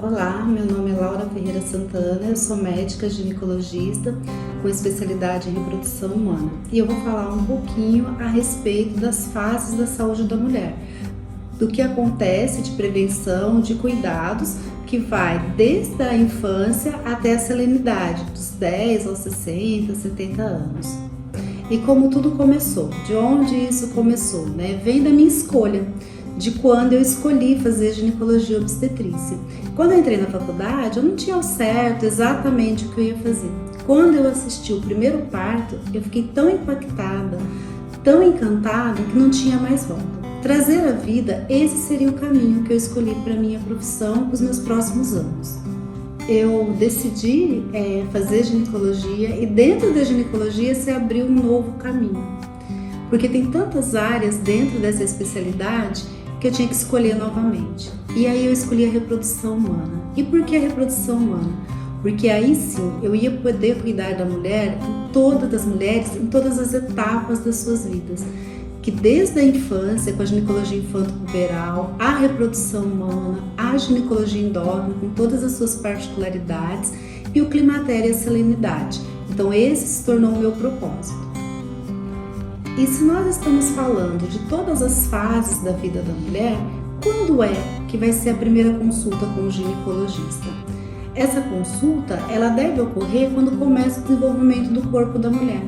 Olá, meu nome é Laura Ferreira Santana, eu sou médica ginecologista com especialidade em reprodução humana e eu vou falar um pouquinho a respeito das fases da saúde da mulher, do que acontece de prevenção, de cuidados, que vai desde a infância até a selenidade, dos 10 aos 60, 70 anos. E como tudo começou, de onde isso começou, né? Vem da minha escolha, de quando eu escolhi fazer ginecologia e obstetrícia. Quando eu entrei na faculdade, eu não tinha ao certo exatamente o que eu ia fazer. Quando eu assisti o primeiro parto, eu fiquei tão impactada, tão encantada, que não tinha mais volta. Trazer a vida, esse seria o caminho que eu escolhi para a minha profissão para os meus próximos anos. Eu decidi fazer ginecologia e dentro da ginecologia se abriu um novo caminho, porque tem tantas áreas dentro dessa especialidade que eu tinha que escolher novamente. E aí eu escolhi a reprodução humana. E por que a reprodução humana? Porque aí sim eu ia poder cuidar da mulher, das mulheres, em todas as etapas das suas vidas. Que desde a infância, com a ginecologia infanto-puberal, a reprodução humana, a ginecologia endócrina, com todas as suas particularidades, e o climatério e a selenidade. Então esse se tornou o meu propósito. E se nós estamos falando de todas as fases da vida da mulher, quando é que vai ser a primeira consulta com o ginecologista? Essa consulta, ela deve ocorrer quando começa o desenvolvimento do corpo da mulher.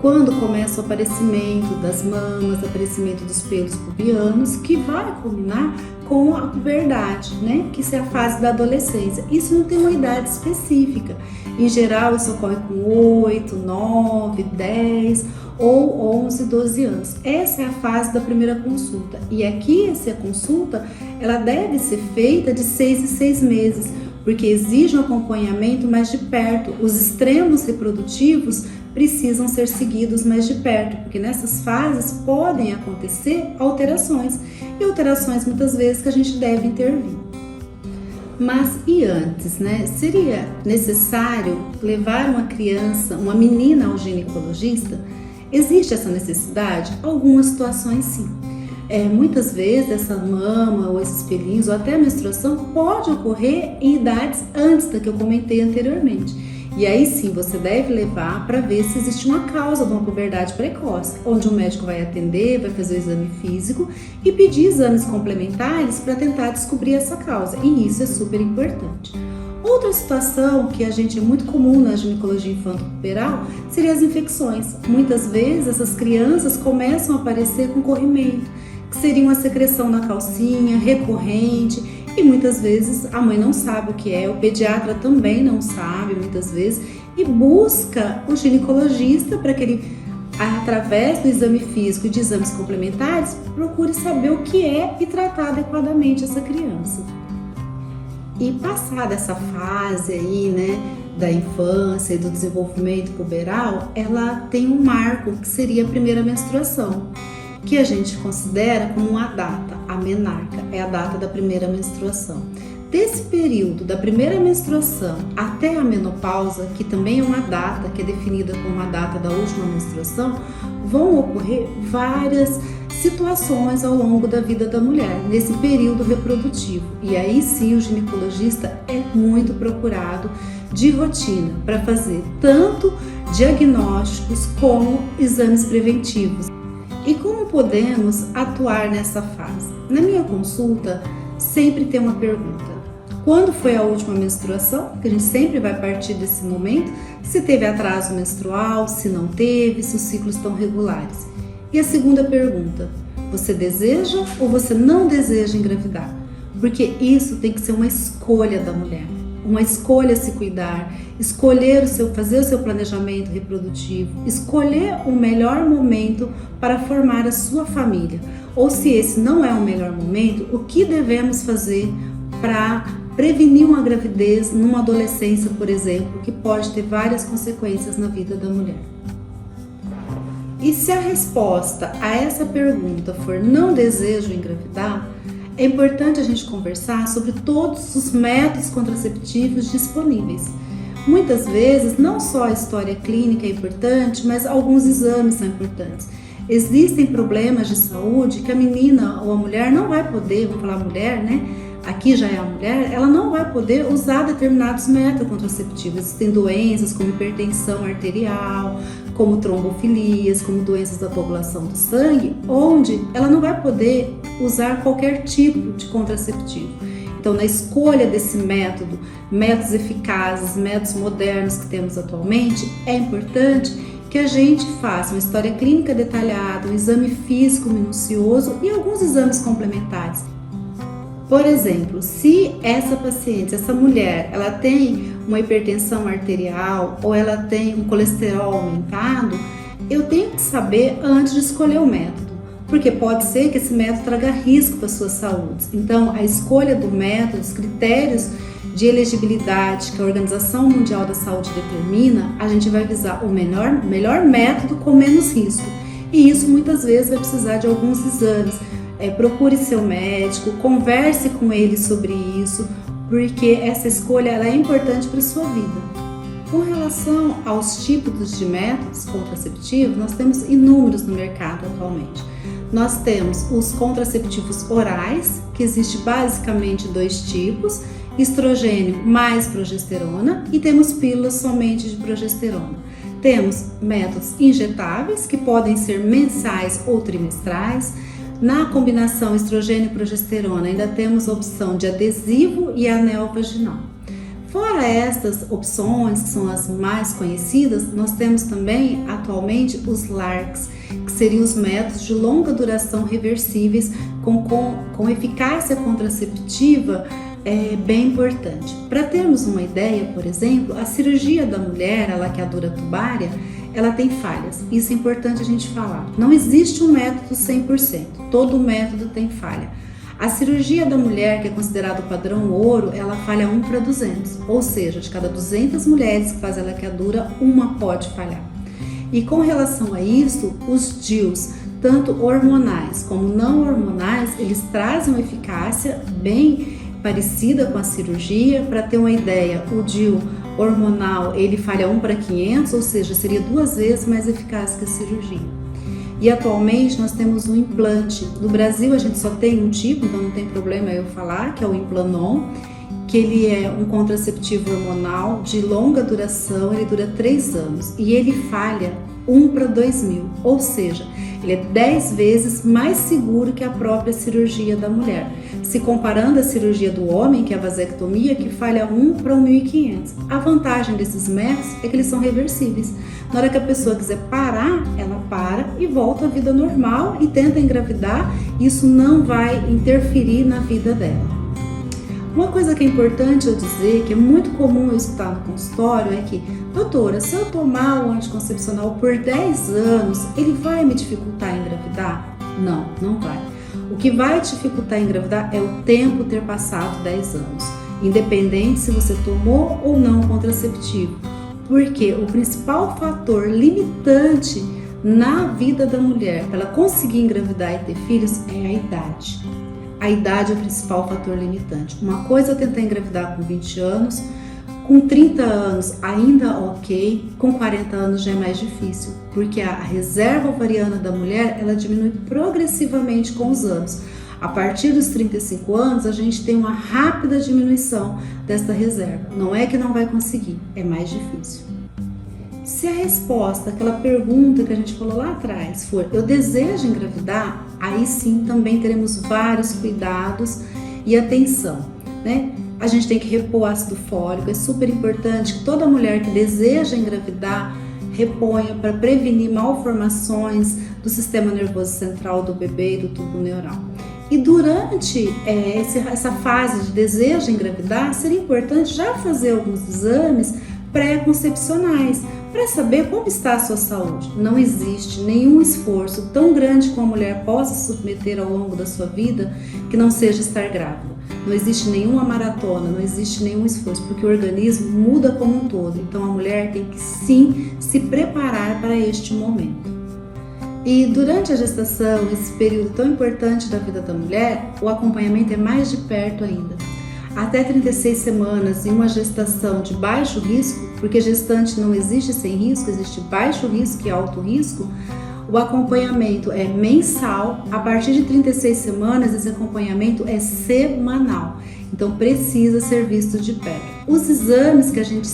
Quando começa o aparecimento das mamas, o aparecimento dos pelos pubianos, que vai culminar com a puberdade, né? Que é a fase da adolescência. Isso não tem uma idade específica. Em geral, isso ocorre com 8, 9, 10 ou 11, 12 anos. Essa é a fase da primeira consulta. E aqui, essa consulta, ela deve ser feita de 6 em 6 meses, porque exige um acompanhamento mais de perto. Os extremos reprodutivos precisam ser seguidos mais de perto, porque nessas fases podem acontecer alterações, e alterações muitas vezes que a gente deve intervir. Mas e antes, né? Seria necessário levar uma criança, uma menina ao ginecologista? Existe essa necessidade? Algumas situações sim. Muitas vezes essa mama ou esses pelinhos ou até a menstruação pode ocorrer em idades antes da que eu comentei anteriormente. E aí sim você deve levar para ver se existe uma causa de uma puberdade precoce, onde o médico vai atender, vai fazer o exame físico e pedir exames complementares para tentar descobrir essa causa. E isso é super importante. Outra situação que a gente é muito comum na ginecologia infanto-puberal seria as infecções. Muitas vezes essas crianças começam a aparecer com corrimento, que seria uma secreção na calcinha recorrente, e muitas vezes a mãe não sabe o que é, o pediatra também não sabe muitas vezes, e busca o ginecologista para que ele, através do exame físico e de exames complementares, procure saber o que é e tratar adequadamente essa criança. E passada essa fase aí, né, da infância e do desenvolvimento puberal, ela tem um marco que seria a primeira menstruação, que a gente considera como uma data, a menarca, é a data da primeira menstruação. Desse período da primeira menstruação até a menopausa, que também é uma data que é definida como a data da última menstruação, vão ocorrer várias situações ao longo da vida da mulher, nesse período reprodutivo. E aí sim o ginecologista é muito procurado de rotina para fazer tanto diagnósticos como exames preventivos. E como podemos atuar nessa fase? Na minha consulta, sempre tem uma pergunta. Quando foi a última menstruação? Porque a gente sempre vai partir desse momento. Se teve atraso menstrual, se não teve, se os ciclos estão regulares. E a segunda pergunta, você deseja ou você não deseja engravidar? Porque isso tem que ser uma escolha da mulher. Uma escolha se cuidar, escolher fazer o seu planejamento reprodutivo, escolher o melhor momento para formar a sua família. Ou se esse não é o melhor momento, o que devemos fazer para prevenir uma gravidez numa adolescência, por exemplo, que pode ter várias consequências na vida da mulher. E se a resposta a essa pergunta for não desejo engravidar, é importante a gente conversar sobre todos os métodos contraceptivos disponíveis. Muitas vezes, não só a história clínica é importante, mas alguns exames são importantes. Existem problemas de saúde que a menina ou a mulher não vai poder, vamos falar mulher, né? Aqui já é a mulher, ela não vai vai poder usar determinados métodos contraceptivos. Existem doenças como hipertensão arterial, como trombofilias, como doenças da coagulação do sangue, onde ela não vai poder usar qualquer tipo de contraceptivo. Então, na escolha desse método, métodos eficazes, métodos modernos que temos atualmente, é importante que a gente faça uma história clínica detalhada, um exame físico minucioso e alguns exames complementares. Por exemplo, se essa paciente, essa mulher, ela tem uma hipertensão arterial ou ela tem um colesterol aumentado, eu tenho que saber antes de escolher o método, porque pode ser que esse método traga risco para a sua saúde. Então, a escolha do método, os critérios de elegibilidade que a Organização Mundial da Saúde determina, a gente vai visar o melhor método com menos risco. E isso muitas vezes vai precisar de alguns exames. Procure seu médico, converse com ele sobre isso, porque essa escolha ela é importante para a sua vida. Com relação aos tipos de métodos contraceptivos, nós temos inúmeros no mercado atualmente. Nós temos os contraceptivos orais, que existe basicamente 2 tipos, estrogênio mais progesterona, e temos pílulas somente de progesterona. Temos métodos injetáveis, que podem ser mensais ou trimestrais. Na combinação estrogênio e progesterona, ainda temos a opção de adesivo e anel vaginal. Fora estas opções, que são as mais conhecidas, nós temos também atualmente os LARCs, que seriam os métodos de longa duração reversíveis com eficácia contraceptiva bem importante. Para termos uma ideia, por exemplo, a cirurgia da mulher, a laqueadura tubária, ela tem falhas. Isso é importante a gente falar. Não existe um método 100%, todo método tem falha. A cirurgia da mulher, que é considerado o padrão ouro, ela falha 1 para 200, ou seja, de cada 200 mulheres que fazem a laqueadura, uma pode falhar. E com relação a isso, os DIUs, tanto hormonais como não hormonais, eles trazem uma eficácia bem parecida com a cirurgia. Para ter uma ideia, o DIU hormonal ele falha 1 para 500, ou seja, seria 2 vezes mais eficaz que a cirurgia. E atualmente nós temos um implante. No Brasil a gente só tem um tipo, então não tem problema eu falar, que é o Implanon, que ele é um contraceptivo hormonal de longa duração, ele dura 3 anos e ele falha 1 para 2.000, ou seja, ele é 10 vezes mais seguro que a própria cirurgia da mulher. Se comparando à cirurgia do homem, que é a vasectomia, que falha 1 para 1.500. A vantagem desses métodos é que eles são reversíveis. Na hora que a pessoa quiser parar, ela para e volta à vida normal e tenta engravidar. Isso não vai interferir na vida dela. Uma coisa que é importante eu dizer, que é muito comum eu escutar no consultório, é que, doutora, se eu tomar o anticoncepcional por 10 anos, ele vai me dificultar em engravidar? Não, não vai. O que vai dificultar engravidar é o tempo ter passado 10 anos, independente se você tomou ou não contraceptivo, porque o principal fator limitante na vida da mulher para ela conseguir engravidar e ter filhos é a idade. A idade é o principal fator limitante. Uma coisa é tentar engravidar com 20 anos, com 30 anos ainda ok, com 40 anos já é mais difícil, porque a reserva ovariana da mulher ela diminui progressivamente com os anos. A partir dos 35 anos a gente tem uma rápida diminuição dessa reserva. Não é que não vai conseguir, é mais difícil. Se a resposta àquela pergunta que a gente falou lá atrás for eu desejo engravidar, aí sim também teremos vários cuidados e atenção, né? A gente tem que repor ácido fólico, é super importante que toda mulher que deseja engravidar reponha para prevenir malformações do sistema nervoso central do bebê e do tubo neural. E durante essa fase de desejo engravidar, seria importante já fazer alguns exames pré-concepcionais para saber como está a sua saúde. Não existe nenhum esforço tão grande que uma mulher possa se submeter ao longo da sua vida que não seja estar grávida. Não existe nenhuma maratona, não existe nenhum esforço, porque o organismo muda como um todo. Então a mulher tem que sim se preparar para este momento. E durante a gestação, esse período tão importante da vida da mulher, o acompanhamento é mais de perto ainda. Até 36 semanas em uma gestação de baixo risco, porque gestante não existe sem risco, existe baixo risco e alto risco, o acompanhamento é mensal. A partir de 36 semanas, esse acompanhamento é semanal. então precisa ser visto de perto. Os exames que a gente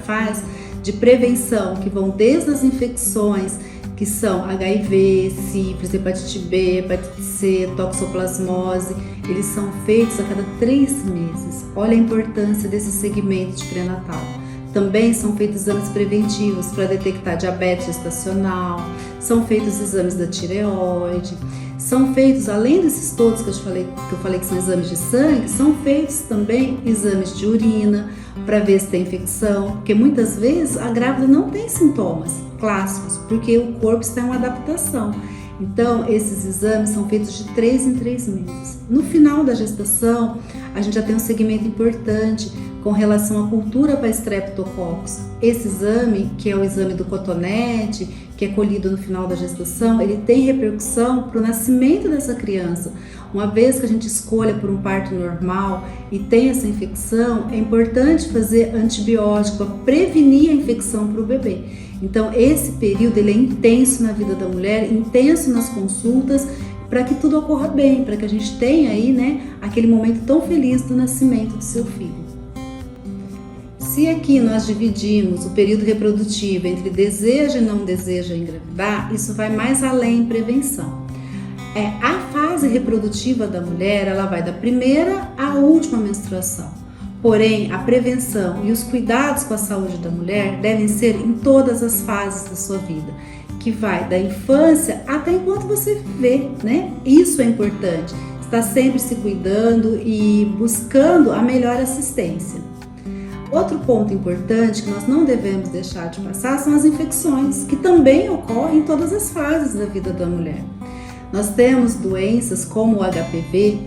faz de prevenção, que vão desde as infecções, que são HIV, sífilis, hepatite B, hepatite C, toxoplasmose, eles são feitos a cada 3 meses. Olha a importância desse segmento de pré-natal. Também são feitos exames preventivos para detectar diabetes gestacional, são feitos exames da tireoide, são feitos, além desses todos que eu falei que são exames de sangue, são feitos também exames de urina para ver se tem infecção, porque muitas vezes a grávida não tem sintomas clássicos, porque o corpo está em uma adaptação. Então, esses exames são feitos de 3 em 3 meses. No final da gestação, a gente já tem um segmento importante com relação à cultura para Streptococcus. Esse exame, que é o exame do cotonete, que é colhido no final da gestação, ele tem repercussão para o nascimento dessa criança. Uma vez que a gente escolha por um parto normal e tem essa infecção, é importante fazer antibiótico para prevenir a infecção para o bebê. Então, esse período ele é intenso na vida da mulher, intenso nas consultas, para que tudo ocorra bem, para que a gente tenha aí, né, aquele momento tão feliz do nascimento do seu filho. Se aqui nós dividimos o período reprodutivo entre desejo e não desejo engravidar, isso vai mais além em prevenção. A fase reprodutiva da mulher, ela vai da primeira à última menstruação. Porém, a prevenção e os cuidados com a saúde da mulher devem ser em todas as fases da sua vida, que vai da infância até enquanto você viver, né? Isso é importante, estar sempre se cuidando e buscando a melhor assistência. Outro ponto importante que nós não devemos deixar de passar são as infecções, que também ocorrem em todas as fases da vida da mulher. Nós temos doenças como o HPV,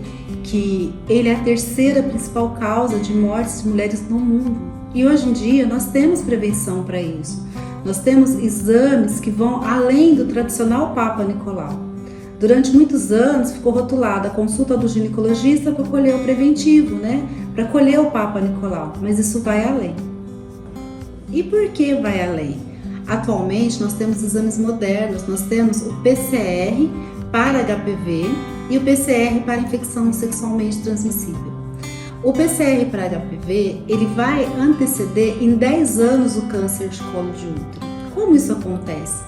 que ele é a terceira principal causa de mortes de mulheres no mundo. E hoje em dia nós temos prevenção para isso. Nós temos exames que vão além do tradicional Papa Nicolau. Durante muitos anos ficou rotulada a consulta do ginecologista para colher o preventivo, né? Para colher o Papa Nicolau, mas isso vai além. E por que vai além? Atualmente nós temos exames modernos, nós temos o PCR para HPV e o PCR para infecção sexualmente transmissível. O PCR para HPV, ele vai anteceder em 10 anos o câncer de colo de útero. Como isso acontece?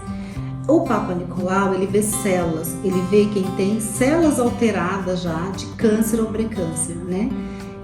O Papa Nicolau, ele vê células, ele vê quem tem células alteradas já de câncer ou pré-câncer, né?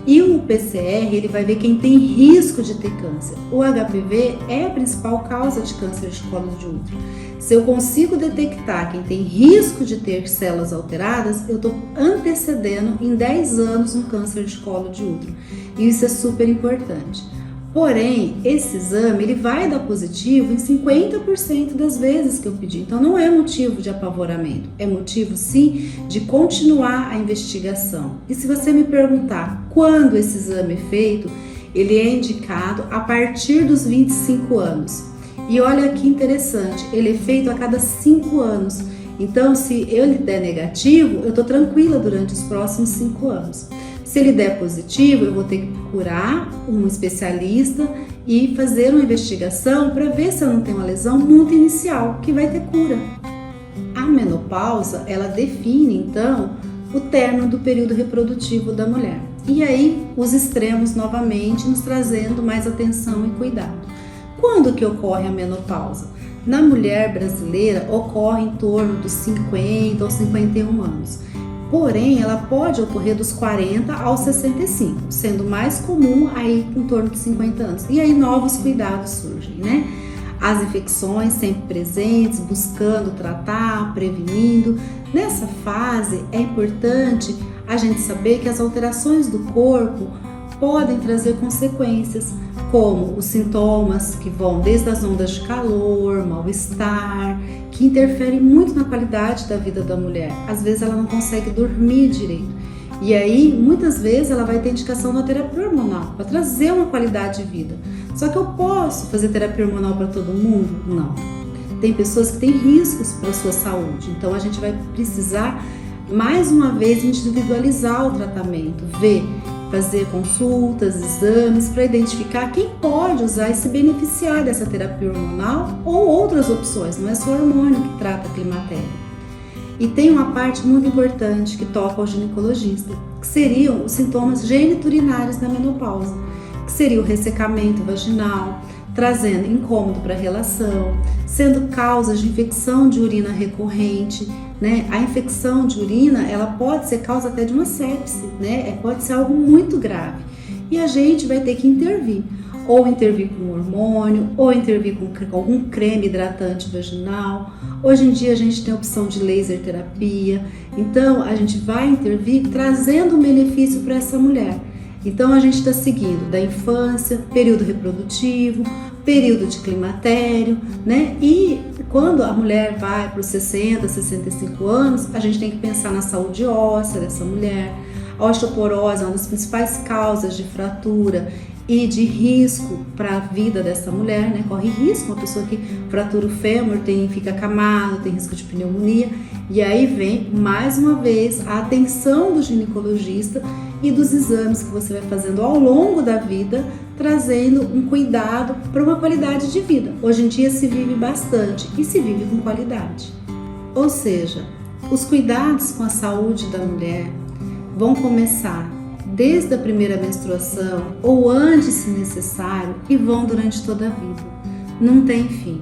E o PCR, ele vai ver quem tem risco de ter câncer. O HPV é a principal causa de câncer de colo de útero. Se eu consigo detectar quem tem risco de ter células alteradas, eu estou antecedendo em 10 anos um câncer de colo de útero. E isso é super importante. Porém, esse exame ele vai dar positivo em 50% das vezes que eu pedi. Então, não é motivo de apavoramento, é motivo, sim, de continuar a investigação. E se você me perguntar quando esse exame é feito, ele é indicado a partir dos 25 anos. E olha que interessante, ele é feito a cada 5 anos. Então, se ele der negativo, eu estou tranquila durante os próximos 5 anos. Se ele der positivo, eu vou ter que procurar um especialista e fazer uma investigação para ver se eu não tenho uma lesão muito inicial, que vai ter cura. A menopausa, ela define, então, o término do período reprodutivo da mulher. E aí, os extremos novamente nos trazendo mais atenção e cuidado. Quando que ocorre a menopausa? Na mulher brasileira, ocorre em torno dos 50 ou 51 anos. Porém, ela pode ocorrer dos 40 aos 65, sendo mais comum aí em torno de 50 anos. E aí novos cuidados surgem, né? As infecções sempre presentes, buscando tratar, prevenindo. Nessa fase é importante a gente saber que as alterações do corpo podem trazer consequências, como os sintomas que vão desde as ondas de calor, mal-estar, que interferem muito na qualidade da vida da mulher. Às vezes ela não consegue dormir direito. E aí, muitas vezes, ela vai ter indicação na terapia hormonal para trazer uma qualidade de vida. Só que eu posso fazer terapia hormonal para todo mundo? Não. Tem pessoas que têm riscos para a sua saúde. Então, a gente vai precisar, mais uma vez, individualizar o tratamento, fazer consultas, exames para identificar quem pode usar e se beneficiar dessa terapia hormonal ou outras opções, não é só hormônio que trata a climatério. E tem uma parte muito importante que toca ao ginecologista, que que seriam os sintomas geniturinários da menopausa, que seria o ressecamento vaginal, trazendo incômodo para a relação, sendo causas de infecção de urina recorrente, né? A infecção de urina, ela pode ser causa até de uma sepse, né? Pode ser algo muito grave. E a gente vai ter que intervir, ou intervir com hormônio, ou intervir com algum creme hidratante vaginal. Hoje em dia a gente tem a opção de laser terapia, então a gente vai intervir trazendo um benefício para essa mulher. Então a gente está seguindo da infância, período reprodutivo, período de climatério, né? E quando a mulher vai para os 60, 65 anos, a gente tem que pensar na saúde óssea dessa mulher. A osteoporose é uma das principais causas de fratura e de risco para a vida dessa mulher, né? Corre risco, uma pessoa que fratura o fêmur, fica acamado, tem risco de pneumonia. E aí vem, mais uma vez, a atenção do ginecologista e dos exames que você vai fazendo ao longo da vida, trazendo um cuidado para uma qualidade de vida. Hoje em dia se vive bastante e se vive com qualidade. Ou seja, os cuidados com a saúde da mulher vão começar desde a primeira menstruação ou antes, se necessário, e vão durante toda a vida. Não tem fim.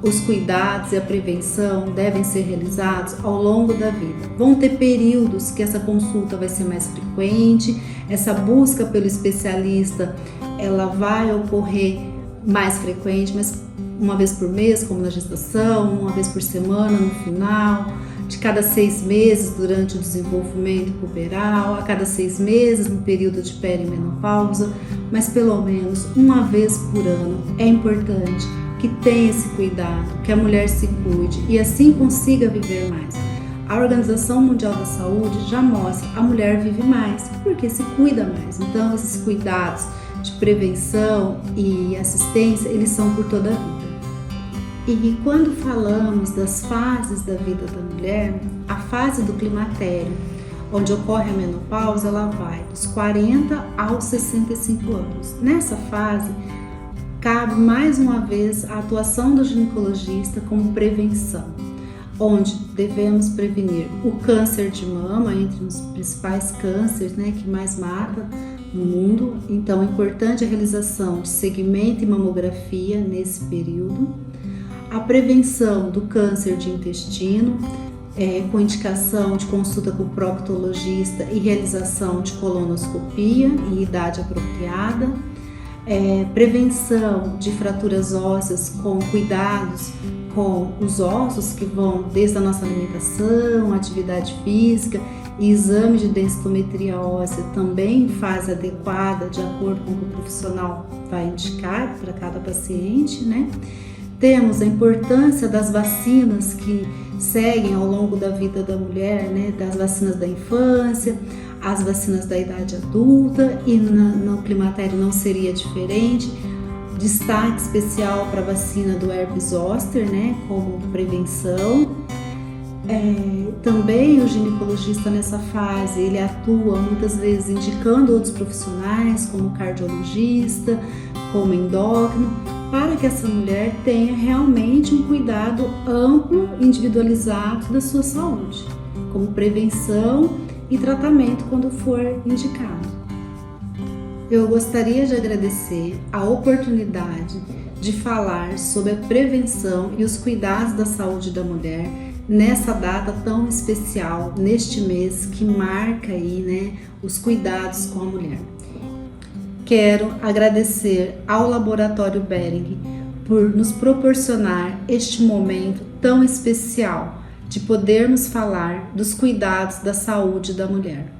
Os cuidados e a prevenção devem ser realizados ao longo da vida. Vão ter períodos que essa consulta vai ser mais frequente, essa busca pelo especialista ela vai ocorrer mais frequente, mas uma vez por mês, como na gestação, uma vez por semana no final, de cada 6 meses durante o desenvolvimento puberal, a cada 6 meses no período de perimenopausa, mas pelo menos uma vez por ano é importante que tenha esse cuidado, que a mulher se cuide e assim consiga viver mais. A Organização Mundial da Saúde já mostra que a mulher vive mais, porque se cuida mais. Então, esses cuidados de prevenção e assistência, eles são por toda a vida. E quando falamos das fases da vida da mulher, a fase do climatério, onde ocorre a menopausa, ela vai dos 40 aos 65 anos. Nessa fase, cabe mais uma vez a atuação do ginecologista como prevenção, onde devemos prevenir o câncer de mama, entre os principais cânceres, né, que mais mata no mundo. Então é importante a realização de segmento e mamografia nesse período. A prevenção do câncer de intestino, com indicação de consulta com o proctologista e realização de colonoscopia em idade apropriada. Prevenção de fraturas ósseas com cuidados com os ossos que vão desde a nossa alimentação, atividade física e exame de densitometria óssea também em fase adequada de acordo com o que o profissional vai indicar para cada paciente, né? Temos a importância das vacinas que seguem ao longo da vida da mulher, né? Das vacinas da infância, as vacinas da idade adulta e no climatério não seria diferente. Destaque especial para a vacina do herpes zoster, né, como prevenção. Também o ginecologista nessa fase, ele atua muitas vezes indicando outros profissionais, como cardiologista, como endócrino, para que essa mulher tenha realmente um cuidado amplo, individualizado da sua saúde, como prevenção e tratamento quando for indicado. Eu gostaria de agradecer a oportunidade de falar sobre a prevenção e os cuidados da saúde da mulher nessa data tão especial, neste mês que marca aí, né, os cuidados com a mulher. Quero agradecer ao Laboratório Behring por nos proporcionar este momento tão especial de podermos falar dos cuidados da saúde da mulher.